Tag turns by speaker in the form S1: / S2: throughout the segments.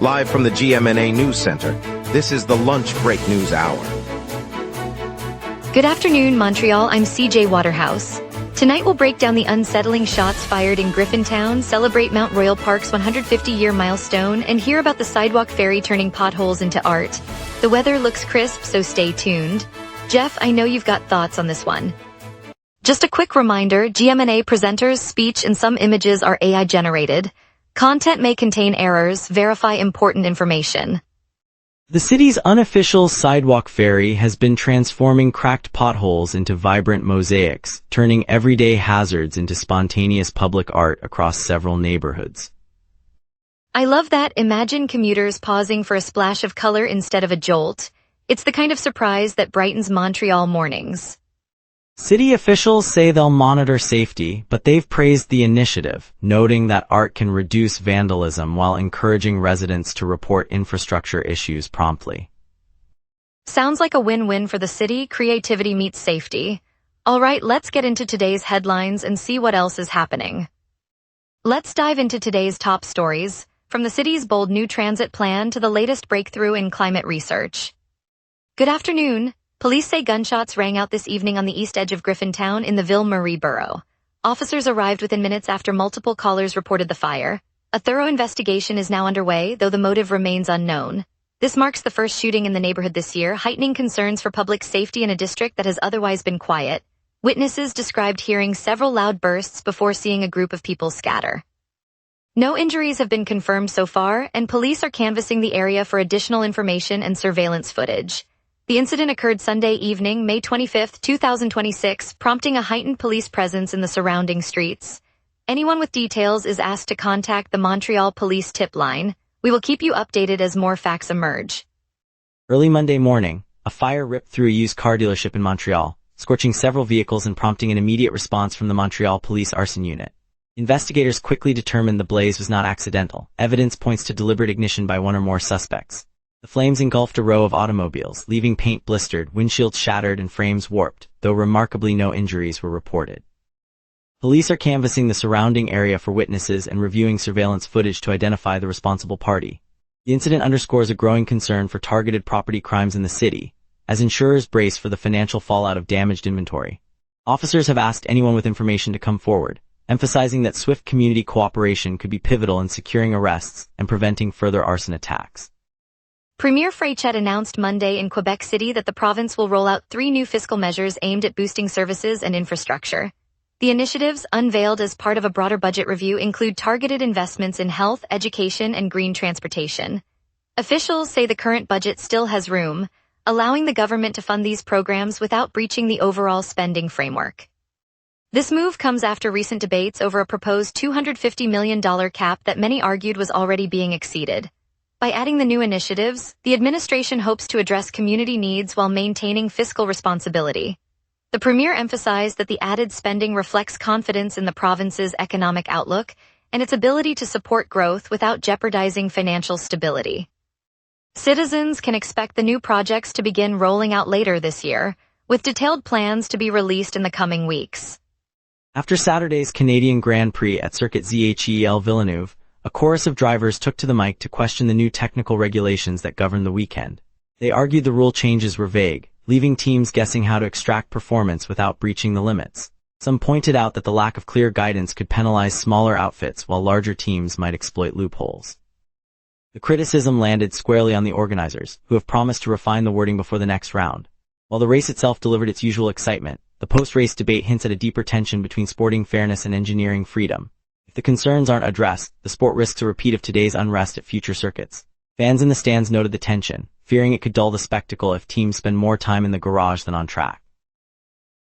S1: Live from the GMNA News Center, this is the Lunch Break News Hour.
S2: Good afternoon, Montreal. I'm CJ Waterhouse. Tonight we'll break down the unsettling shots fired in Griffintown, celebrate Mount Royal Park's 150-year milestone, and hear about the sidewalk ferry turning potholes into art. The weather looks crisp, so stay tuned. Jeff, I know you've got thoughts on this one. Just a quick reminder, GMNA presenters' speech and some images are AI-generated. Content may contain errors. Verify important information.
S3: The city's unofficial sidewalk ferry has been transforming cracked potholes into vibrant mosaics, turning everyday hazards into spontaneous public art across several neighborhoods.
S2: I love that. Imagine commuters pausing for a splash of color instead of a jolt. It's the kind of surprise that brightens Montreal mornings.
S3: City officials say they'll monitor safety, but they've praised the initiative, noting that art can reduce vandalism while encouraging residents to report infrastructure issues promptly.
S2: Sounds like a win-win for the city. Creativity meets safety. All right, let's get into today's headlines and see what else is happening. Let's dive into today's top stories, from the city's bold new transit plan to the latest breakthrough in climate research. Good afternoon. Police say gunshots rang out this evening on the east edge of Griffintown in the Ville-Marie borough. Officers arrived within minutes after multiple callers reported the fire. A thorough investigation is now underway, though the motive remains unknown. This marks the first shooting in the neighborhood this year, heightening concerns for public safety in a district that has otherwise been quiet. Witnesses described hearing several loud bursts before seeing a group of people scatter. No injuries have been confirmed so far, and police are canvassing the area for additional information and surveillance footage. The incident occurred Sunday evening, May 25, 2026, prompting a heightened police presence in the surrounding streets. Anyone with details is asked to contact the Montreal Police Tip Line. We will keep you updated as more facts emerge.
S3: Early Monday morning, a fire ripped through a used car dealership in Montreal, scorching several vehicles and prompting an immediate response from the Montreal Police Arson Unit. Investigators quickly determined the blaze was not accidental. Evidence points to deliberate ignition by one or more suspects. The flames engulfed a row of automobiles, leaving paint blistered, windshields shattered, and frames warped, though remarkably no injuries were reported. Police are canvassing the surrounding area for witnesses and reviewing surveillance footage to identify the responsible party. The incident underscores a growing concern for targeted property crimes in the city, as insurers brace for the financial fallout of damaged inventory. Officers have asked anyone with information to come forward, emphasizing that swift community cooperation could be pivotal in securing arrests and preventing further arson attacks.
S2: Premier Fréchette announced Monday in Quebec City that the province will roll out 3 new fiscal measures aimed at boosting services and infrastructure. The initiatives, unveiled as part of a broader budget review, include targeted investments in health, education, and green transportation. Officials say the current budget still has room, allowing the government to fund these programs without breaching the overall spending framework. This move comes after recent debates over a proposed $250 million cap that many argued was already being exceeded. By adding the new initiatives, the administration hopes to address community needs while maintaining fiscal responsibility. The premier emphasized that the added spending reflects confidence in the province's economic outlook and its ability to support growth without jeopardizing financial stability. Citizens can expect the new projects to begin rolling out later this year, with detailed plans to be released in the coming weeks.
S3: After Saturday's Canadian Grand Prix at Circuit Zhel Villeneuve, a chorus of drivers took to the mic to question the new technical regulations that govern the weekend. They argued the rule changes were vague, leaving teams guessing how to extract performance without breaching the limits. Some pointed out that the lack of clear guidance could penalize smaller outfits while larger teams might exploit loopholes. The criticism landed squarely on the organizers, who have promised to refine the wording before the next round. While the race itself delivered its usual excitement, the post-race debate hints at a deeper tension between sporting fairness and engineering freedom. If the concerns aren't addressed, the sport risks a repeat of today's unrest at future circuits. Fans in the stands noted the tension, fearing it could dull the spectacle if teams spend more time in the garage than on track.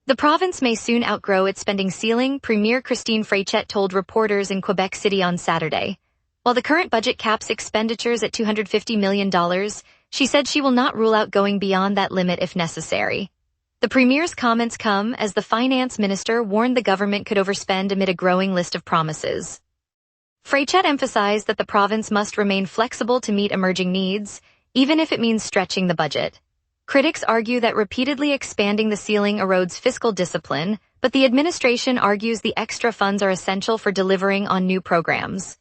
S2: The province may soon outgrow its spending ceiling, Premier Christine Fréchette told reporters in Quebec City on Saturday. While the current budget caps expenditures at $250 million, she said she will not rule out going beyond that limit if necessary. The premier's comments come as the finance minister warned the government could overspend amid a growing list of promises. Fréchette emphasized that the province must remain flexible to meet emerging needs, even if it means stretching the budget. Critics argue that repeatedly expanding the ceiling erodes fiscal discipline, but the administration argues the extra funds are essential for delivering on new programs.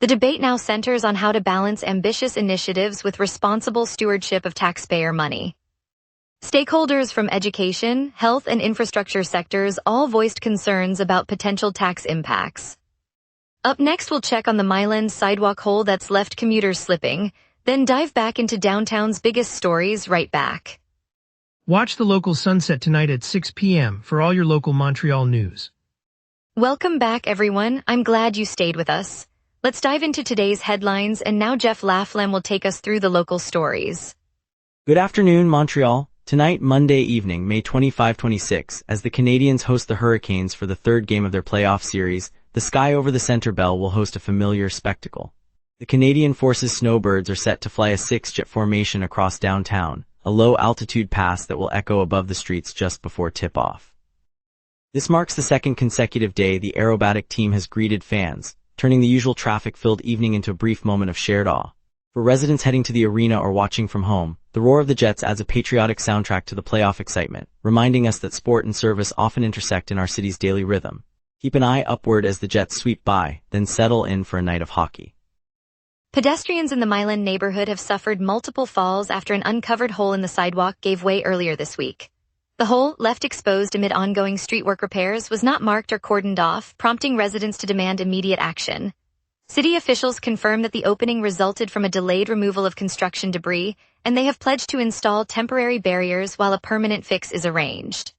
S2: The debate now centers on how to balance ambitious initiatives with responsible stewardship of taxpayer money. Stakeholders from education, health, and infrastructure sectors all voiced concerns about potential tax impacts. Up next, we'll check on the Milan sidewalk hole that's left commuters slipping, then dive back into downtown's biggest stories right back.
S4: Watch the local sunset tonight at 6 p.m. for all your local Montreal news.
S2: Welcome back, everyone. I'm glad you stayed with us. Let's dive into today's headlines, and now Jeff Laflamme will take us through the local stories.
S3: Good afternoon, Montreal. Tonight, Monday evening, May 25-26, as the Canadiens host the Hurricanes for the third game of their playoff series, the sky over the Centre Bell will host a familiar spectacle. The Canadian Forces Snowbirds are set to fly a six-jet formation across downtown, a low-altitude pass that will echo above the streets just before tip-off. This marks the second consecutive day the aerobatic team has greeted fans, turning the usual traffic-filled evening into a brief moment of shared awe. For residents heading to the arena or watching from home, the roar of the Jets adds a patriotic soundtrack to the playoff excitement, reminding us that sport and service often intersect in our city's daily rhythm. Keep an eye upward as the Jets sweep by, then settle in for a night of hockey.
S2: Pedestrians in the Milan neighborhood have suffered multiple falls after an uncovered hole in the sidewalk gave way earlier this week. The hole, left exposed amid ongoing street work repairs, was not marked or cordoned off, prompting residents to demand immediate action. City officials confirmed that the opening resulted from a delayed removal of construction debris, and they have pledged to install temporary barriers while a permanent fix is arranged.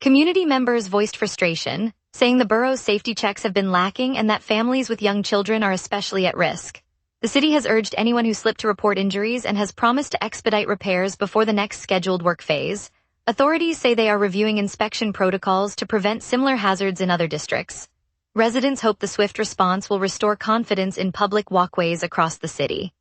S2: Community members voiced frustration, saying the borough's safety checks have been lacking and that families with young children are especially at risk. The city has urged anyone who slipped to report injuries and has promised to expedite repairs before the next scheduled work phase. Authorities say they are reviewing inspection protocols to prevent similar hazards in other districts. Residents hope the swift response will restore confidence in public walkways across the city.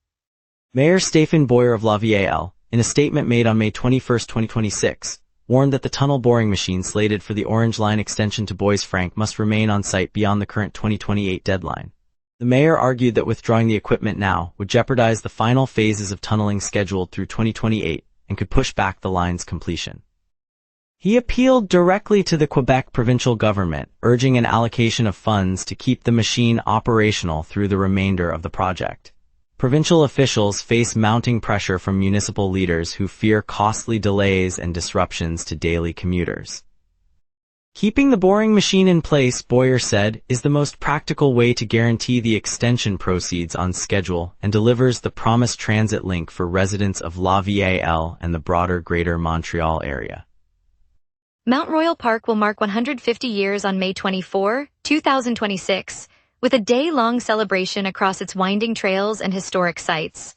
S3: Mayor Stéphane Boyer of La Ville, in a statement made on May 21, 2026, warned that the tunnel boring machine slated for the Orange Line extension to Bois Franc must remain on site beyond the current 2028 deadline. The mayor argued that withdrawing the equipment now would jeopardize the final phases of tunneling scheduled through 2028 and could push back the line's completion. He appealed directly to the Quebec provincial government, urging an allocation of funds to keep the machine operational through the remainder of the project. Provincial officials face mounting pressure from municipal leaders who fear costly delays and disruptions to daily commuters. Keeping the boring machine in place, Boyer said, is the most practical way to guarantee the extension proceeds on schedule and delivers the promised transit link for residents of La Ville and the broader Greater Montreal area.
S2: Mount Royal Park will mark 150 years on May 24, 2026, with a day-long celebration across its winding trails and historic sites.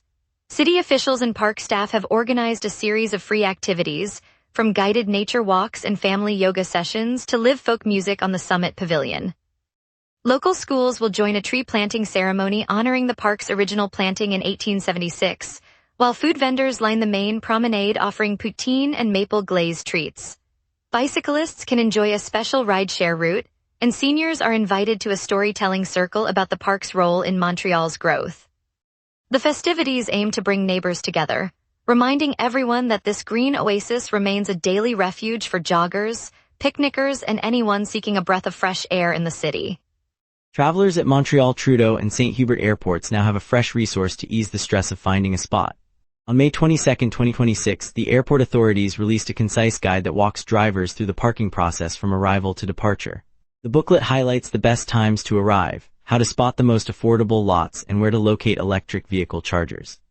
S2: City officials and park staff have organized a series of free activities, from guided nature walks and family yoga sessions to live folk music on the Summit Pavilion. Local schools will join a tree planting ceremony honoring the park's original planting in 1876, while food vendors line the main promenade offering poutine and maple glazed treats. Bicyclists can enjoy a special ride-share route, and seniors are invited to a storytelling circle about the park's role in Montreal's growth. The festivities aim to bring neighbors together, reminding everyone that this green oasis remains a daily refuge for joggers, picnickers, and anyone seeking a breath of fresh air in the city.
S3: Travelers at Montreal Trudeau and St. Hubert airports now have a fresh resource to ease the stress of finding a spot. On May 22, 2026, the airport authorities released a concise guide that walks drivers through the parking process from arrival to departure. The booklet highlights the best times to arrive, how to spot the most affordable lots, and where to locate electric vehicle chargers.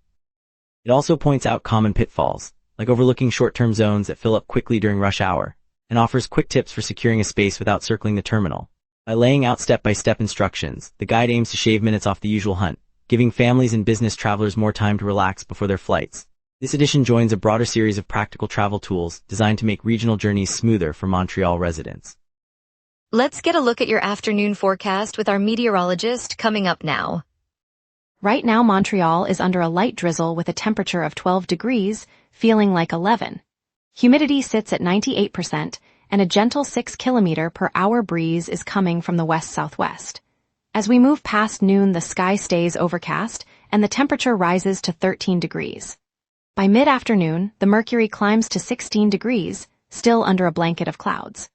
S3: It also points out common pitfalls, like overlooking short-term zones that fill up quickly during rush hour, and offers quick tips for securing a space without circling the terminal. By laying out step-by-step instructions, the guide aims to shave minutes off the usual hunt, giving families and business travelers more time to relax before their flights. This edition joins a broader series of practical travel tools designed to make regional journeys smoother for Montreal residents.
S2: Let's get a look at your afternoon forecast with our meteorologist coming up now.
S5: Right now, Montreal is under a light drizzle with a temperature of 12 degrees, feeling like 11. Humidity sits at 98%, and a gentle 6 km/h breeze is coming from the west-southwest. As we move past noon, the sky stays overcast, and the temperature rises to 13 degrees. By mid-afternoon, the mercury climbs to 16 degrees, still under a blanket of clouds.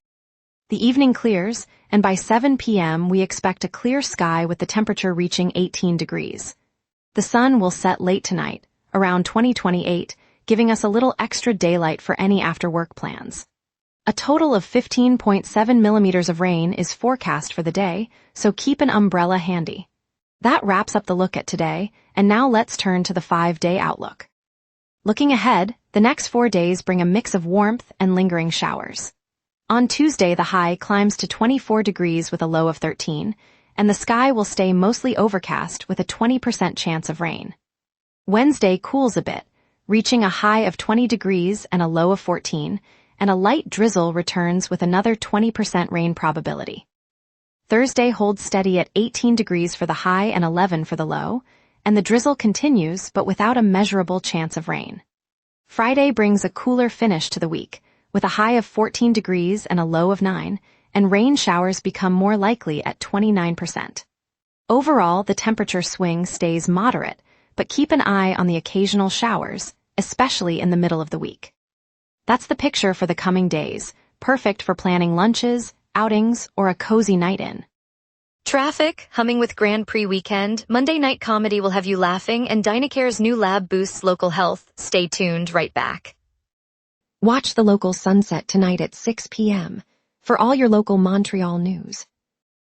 S5: The evening clears, and by 7 p.m. we expect a clear sky with the temperature reaching 18 degrees. The sun will set late tonight, around 2028, giving us a little extra daylight for any after-work plans. A total of 15.7 millimeters of rain is forecast for the day, so keep an umbrella handy. That wraps up the look at today, and now let's turn to the 5-day outlook. Looking ahead, the next 4 days bring a mix of warmth and lingering showers. On Tuesday, the high climbs to 24 degrees with a low of 13, and the sky will stay mostly overcast with a 20% chance of rain. Wednesday cools a bit, reaching a high of 20 degrees and a low of 14, and a light drizzle returns with another 20% rain probability. Thursday holds steady at 18 degrees for the high and 11 for the low, and the drizzle continues but without a measurable chance of rain. Friday brings a cooler finish to the week, with a high of 14 degrees and a low of 9, and rain showers become more likely at 29%. Overall, the temperature swing stays moderate, but keep an eye on the occasional showers, especially in the middle of the week. That's the picture for the coming days, perfect for planning lunches, outings, or a cozy night in.
S2: Traffic, humming with Grand Prix weekend, Monday night comedy will have you laughing, and Dynacare's new lab boosts local health. Stay tuned, right back.
S6: Watch the local sunset tonight at 6 p.m. for all your local Montreal news.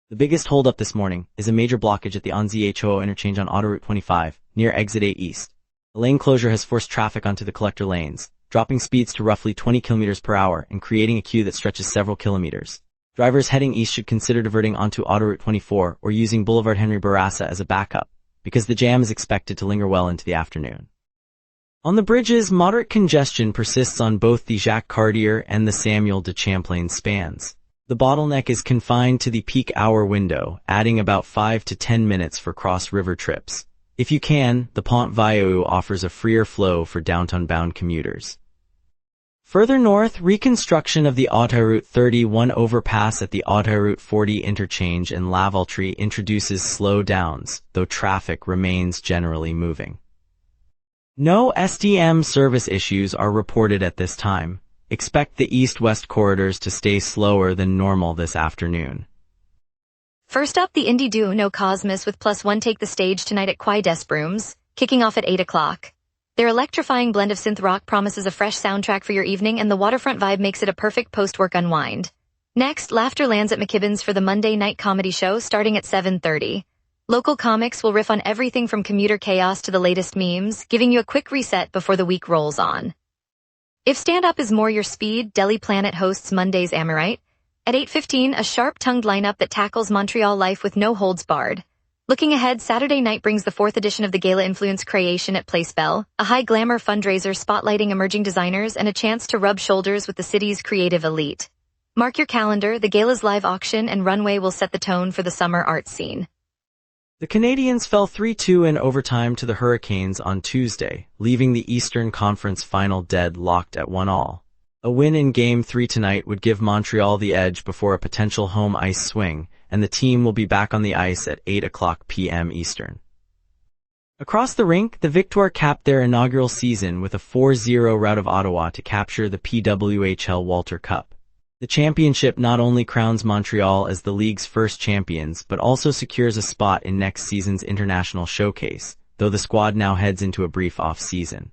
S3: The biggest holdup this morning is a major blockage at the Onzho interchange on Autoroute 25, near Exit A East. The lane closure has forced traffic onto the collector lanes, dropping speeds to roughly 20 km per hour and creating a queue that stretches several kilometers. Drivers heading east should consider diverting onto Autoroute 24 or using Boulevard Henry Bourassa as a backup, because the jam is expected to linger well into the afternoon. On the bridges, moderate congestion persists on both the Jacques Cartier and the Samuel de Champlain spans. The bottleneck is confined to the peak hour window, adding about 5 to 10 minutes for cross-river trips. If you can, the Pont Vieux offers a freer flow for downtown-bound commuters. Further north, reconstruction of the Autoroute 31 overpass at the Autoroute 40 interchange in Lavaltrie introduces slowdowns, though traffic remains generally moving. No SDM service issues are reported at this time. Expect the east-west corridors to stay slower than normal this afternoon.
S2: First up, the indie duo No Cosmos with +1 take the stage tonight at Quai des Brumes, kicking off at 8 o'clock. Their electrifying blend of synth rock promises a fresh soundtrack for your evening, and the waterfront vibe makes it a perfect post-work unwind. Next, laughter lands at McKibben's for the Monday night comedy show starting at 7:30. Local comics will riff on everything from commuter chaos to the latest memes, giving you a quick reset before the week rolls on. If stand-up is more your speed, Deli Planet hosts Monday's Amorite. At 8:15, a sharp-tongued lineup that tackles Montreal life with no holds barred. Looking ahead, Saturday night brings the 4th edition of the Gala Influence Creation at Place Belle, a high-glamour fundraiser spotlighting emerging designers and a chance to rub shoulders with the city's creative elite. Mark your calendar, the Gala's live auction and runway will set the tone for the summer art scene.
S3: The Canadiens fell 3-2 in overtime to the Hurricanes on Tuesday, leaving the Eastern Conference final deadlocked at 1-1. A win in Game 3 tonight would give Montreal the edge before a potential home ice swing, and the team will be back on the ice at 8 o'clock p.m. Eastern. Across the rink, the Victoire capped their inaugural season with a 4-0 rout of Ottawa to capture the PWHL Walter Cup. The championship not only crowns Montreal as the league's first champions, but also secures a spot in next season's international showcase, though the squad now heads into a brief off-season.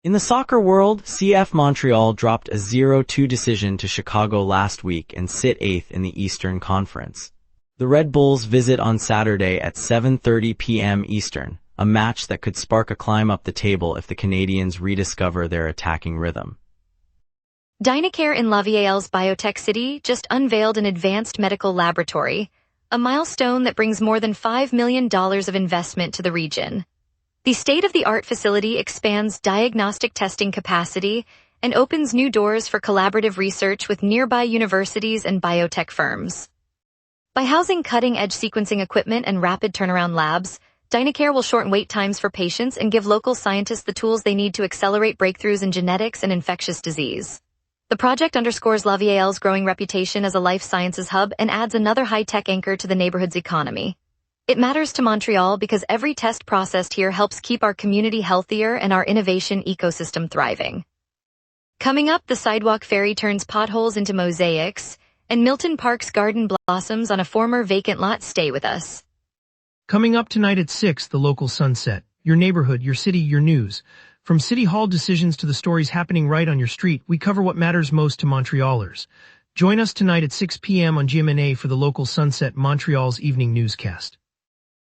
S3: In the soccer world, CF Montreal dropped a 0-2 decision to Chicago last week and sit 8th in the Eastern Conference. The Red Bulls visit on Saturday at 7:30 p.m. Eastern, a match that could spark a climb up the table if the Canadiens rediscover their attacking rhythm.
S2: Dynacare in Lavalle's Biotech City just unveiled an advanced medical laboratory, a milestone that brings more than $5 million of investment to the region. The state-of-the-art facility expands diagnostic testing capacity and opens new doors for collaborative research with nearby universities and biotech firms. By housing cutting-edge sequencing equipment and rapid turnaround labs, Dynacare will shorten wait times for patients and give local scientists the tools they need to accelerate breakthroughs in genetics and infectious disease. The project underscores Lavalle's growing reputation as a life sciences hub and adds another high-tech anchor to the neighborhood's economy. It matters to Montreal because every test processed here helps keep our community healthier and our innovation ecosystem thriving. Coming up, the sidewalk ferry turns potholes into mosaics, and Milton Park's garden blossoms on a former vacant lot. Stay with us.
S4: Coming up tonight at 6, the local sunset. Your neighborhood, your city, your news. From city hall decisions to the stories happening right on your street, we cover what matters most to Montrealers. Join us tonight at 6 p.m. on GMna for the local sunset, Montreal's evening newscast.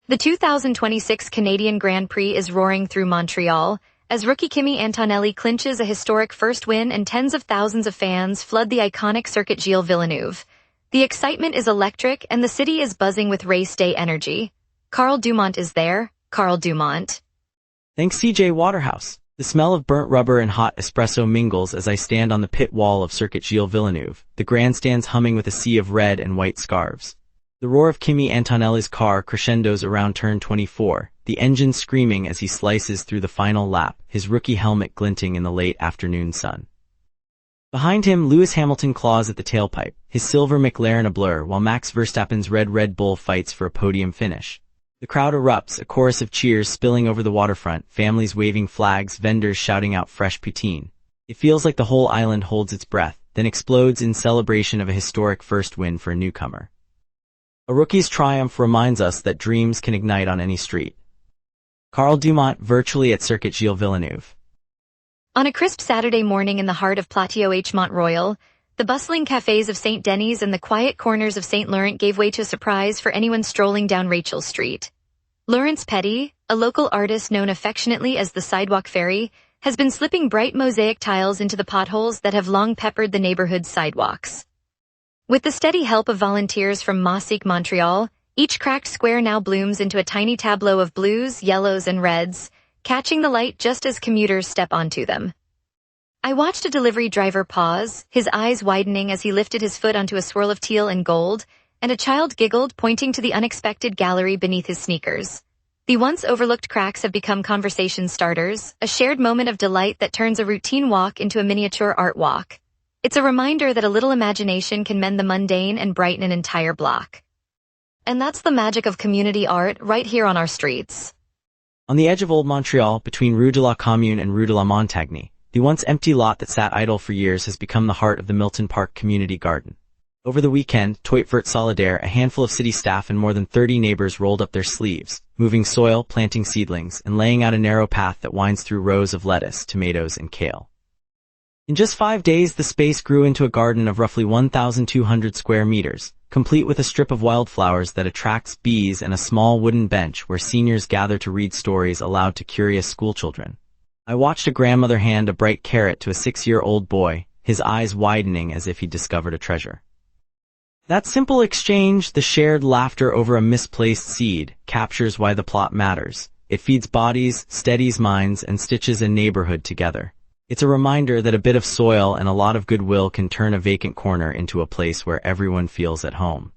S2: The 2026 Canadian Grand Prix is roaring through Montreal as rookie Kimi Antonelli clinches a historic first win and tens of thousands of fans flood the iconic circuit Gilles Villeneuve. The excitement is electric and the city is buzzing with race day energy. Carl Dumont is there. Carl Dumont.
S3: Thanks CJ Waterhouse. The smell of burnt rubber and hot espresso mingles as I stand on the pit wall of Circuit Gilles Villeneuve, the grandstands humming with a sea of red and white scarves. The roar of Kimi Antonelli's car crescendos around turn 24, the engine screaming as he slices through the final lap, his rookie helmet glinting in the late afternoon sun. Behind him, Lewis Hamilton claws at the tailpipe, his silver McLaren ablur, while Max Verstappen's red Red Bull fights for a podium finish. The crowd erupts, a chorus of cheers spilling over the waterfront, families waving flags, vendors shouting out fresh poutine. It feels like the whole island holds its breath, then explodes in celebration of a historic first win for a newcomer. A rookie's triumph reminds us that dreams can ignite on any street. Carl Dumont virtually at Circuit Gilles Villeneuve.
S2: On a crisp Saturday morning in the heart of Plateau H. Montreal, the bustling cafes of St. Denis and the quiet corners of St. Laurent gave way to a surprise for anyone strolling down Rachel Street. Lawrence Petty, a local artist known affectionately as the Sidewalk Fairy, has been slipping bright mosaic tiles into the potholes that have long peppered the neighborhood's sidewalks. With the steady help of volunteers from Mossique, Montreal, each cracked square now blooms into a tiny tableau of blues, yellows, and reds, catching the light just as commuters step onto them. I watched a delivery driver pause, his eyes widening as he lifted his foot onto a swirl of teal and gold, and a child giggled, pointing to the unexpected gallery beneath his sneakers. The once overlooked cracks have become conversation starters, a shared moment of delight that turns a routine walk into a miniature art walk. It's a reminder that a little imagination can mend the mundane and brighten an entire block. And that's the magic of community art right here on our streets.
S3: On the edge of Old Montreal, between Rue de la Commune and Rue de la Montagne, the once empty lot that sat idle for years has become the heart of the Milton Park Community Garden. Over the weekend, Toit Vert Solidaire, a handful of city staff and more than 30 neighbors rolled up their sleeves, moving soil, planting seedlings, and laying out a narrow path that winds through rows of lettuce, tomatoes, and kale. In just 5 days, the space grew into a garden of roughly 1,200 square meters, complete with a strip of wildflowers that attracts bees and a small wooden bench where seniors gather to read stories aloud to curious schoolchildren. I watched a grandmother hand a bright carrot to a 6-year-old boy, his eyes widening as if he'd discovered a treasure. That simple exchange, the shared laughter over a misplaced seed, captures why the plot matters. It feeds bodies, steadies minds, and stitches a neighborhood together. It's a reminder that a bit of soil and a lot of goodwill can turn a vacant corner into a place where everyone feels at home.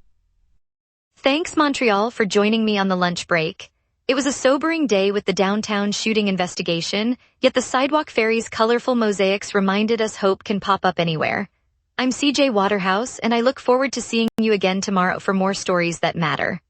S2: Thanks, Montreal, for joining me on the lunch break. It was a sobering day with the downtown shooting investigation, yet the Sidewalk Fairy's colorful mosaics reminded us hope can pop up anywhere. I'm CJ Waterhouse, and I look forward to seeing you again tomorrow for more stories that matter.